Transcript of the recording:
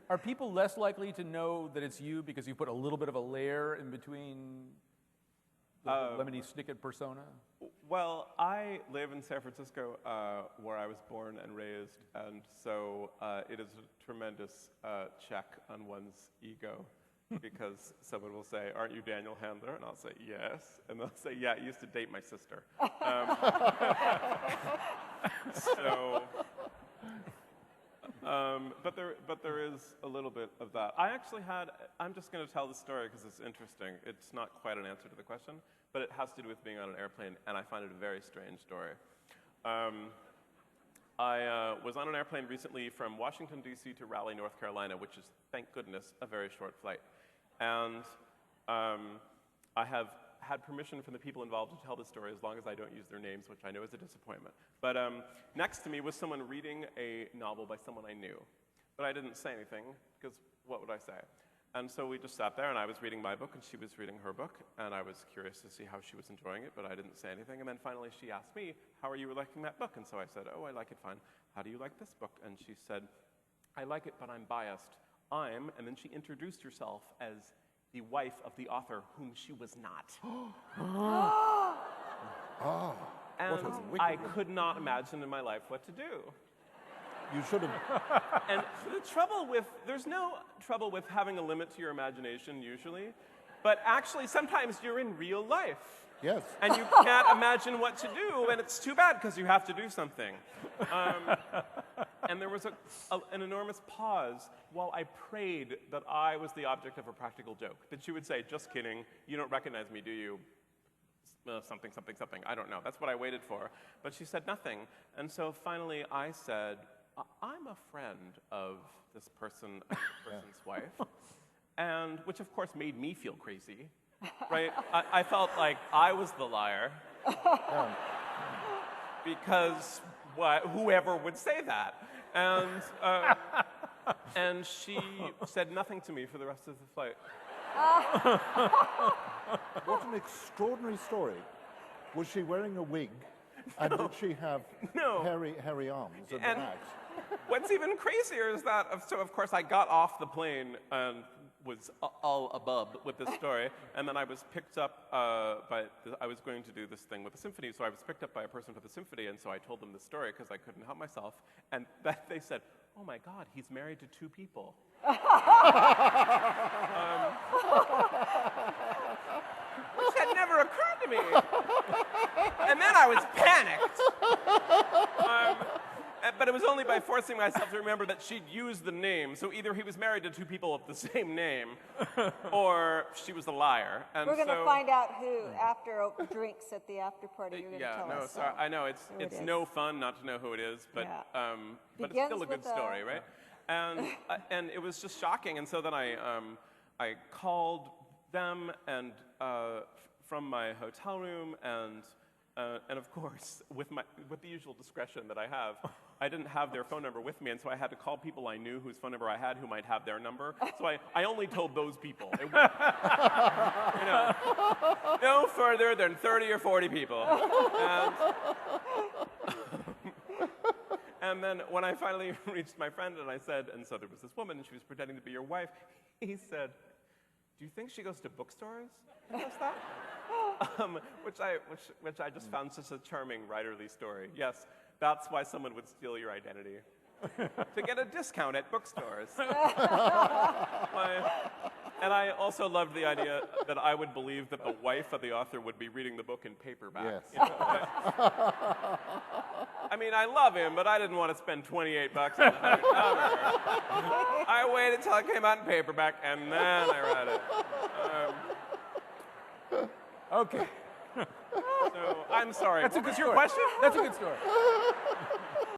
Are people less likely to know that it's you because you put a little bit of a layer in between the Lemony Snicket persona? Well, I live in San Francisco, where I was born and raised, and so it is a tremendous check on one's ego, because someone will say, "Aren't you Daniel Handler?" And I'll say, "Yes." And they'll say, "Yeah, I used to date my sister." But there is a little bit of that. I'm just going to tell the story because it's interesting. It's not quite an answer to the question, but it has to do with being on an airplane, and I find it a very strange story. I was on an airplane recently from Washington, D.C. to Raleigh, North Carolina, which is, thank goodness, a very short flight. And I have had permission from the people involved to tell the story as long as I don't use their names, which I know is a disappointment. But next to me was someone reading a novel by someone I knew. But I didn't say anything, because what would I say? And so we just sat there, and I was reading my book, and she was reading her book, and I was curious to see how she was enjoying it, but I didn't say anything. And then finally she asked me, "How are you liking that book?" And so I said, "Oh, I like it fine. How do you like this book?" And she said, "I like it, but I'm biased. And then she introduced herself as the wife of the author, whom she was not. And I could not imagine in my life what to do. You should have. And the trouble with, there's no trouble with having a limit to your imagination usually, but actually sometimes you're in real life. Yes. And you can't imagine what to do, and it's too bad because you have to do something. And there was an enormous pause while I prayed that I was the object of a practical joke. That she would say, "Just kidding, you don't recognize me, do you? Something, something, something, I don't know." That's what I waited for. But she said nothing. And so finally I said, "I'm a friend of this person and this person's wife." And which of course made me feel crazy, right? I felt like I was the liar. Because whoever would say that. And she said nothing to me for the rest of the flight. What an extraordinary story. Was she wearing a wig? And did she have hairy arms and the back? What's even crazier is that, so of course I got off the plane and was all abub with this story, and then I was picked up I was going to do this thing with the symphony, so I was picked up by a person for the symphony, and so I told them the story because I couldn't help myself, and they said, "Oh my God, he's married to 2 people." Which had never occurred to me. And then I was panicked. But it was only by forcing myself to remember that she'd used the name. So either he was married to 2 people with the same name, or she was a liar. And we're going to find out who after drinks at the after party. You're going to tell us. So I know it's no fun not to know who it is, but it's still a good story, right? And it was just shocking. And so then I called them and from my hotel room, and of course, with the usual discretion that I have, I didn't have their phone number with me, and so I had to call people I knew whose phone number I had who might have their number. So I only told those people. No further than 30 or 40 people. And then when I finally reached my friend and I said, and so there was this woman and she was pretending to be your wife, he said, "Do you think she goes to bookstores and does that?" Which I just found such a charming writerly story. Yes, that's why someone would steal your identity. To get a discount at bookstores. And I also loved the idea that I would believe that the wife of the author would be reading the book in paperback. Yes. You know? I mean, I love him, but I didn't want to spend $28 on the hardcover. I waited till it came out in paperback, and then I read it. Okay. So I'm sorry. That's a good story. Question? That's a good story.